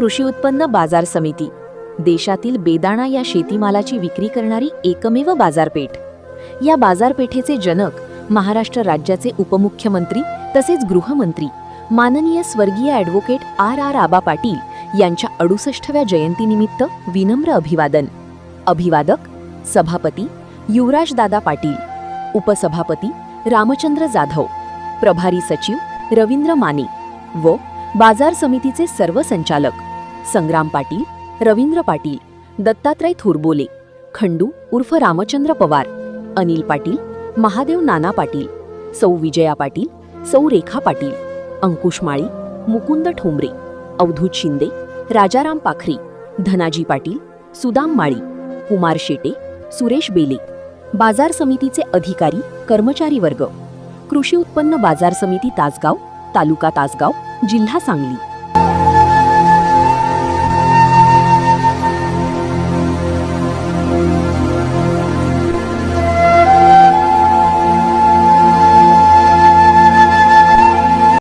कृषी उत्पन्न बाजार समिती देशातील बेदाणा या शेतीमालाची विक्री करणारी एकमेव बाजारपेठ। या बाजारपेठेचे जनक महाराष्ट्र राज्याचे उपमुख्यमंत्री तसेच गृहमंत्री माननीय स्वर्गीय ॲडव्होकेट आर आबा पाटील यांच्या 68व्या जयंतीनिमित्त विनम्र अभिवादन। अभिवादक सभापती युवराजदादा पाटील, उपसभापती रामचंद्र जाधव, प्रभारी सचिव रवींद्र माने व बाजार समितीचे सर्व संचालक संग्राम पाटील, रवींद्र पाटील, दत्तात्रय थोरबोले, खंडू उर्फ रामचंद्र पवार, अनिल पाटील, महादेव नाना पाटील, सौ विजया पाटील, सौ रेखा पाटील, अंकुश माळी, मुकुंद ठोंबरे, अवधूत शिंदे, राजाराम पाखरे, धनाजी पाटील, सुदाम माळी, कुमार शेटे, सुरेश बेले, बाजार समितीचे अधिकारी कर्मचारी वर्ग, कृषी उत्पन्न बाजार समिती तासगाव, तालुका तासगाव, जिल्हा सांगली।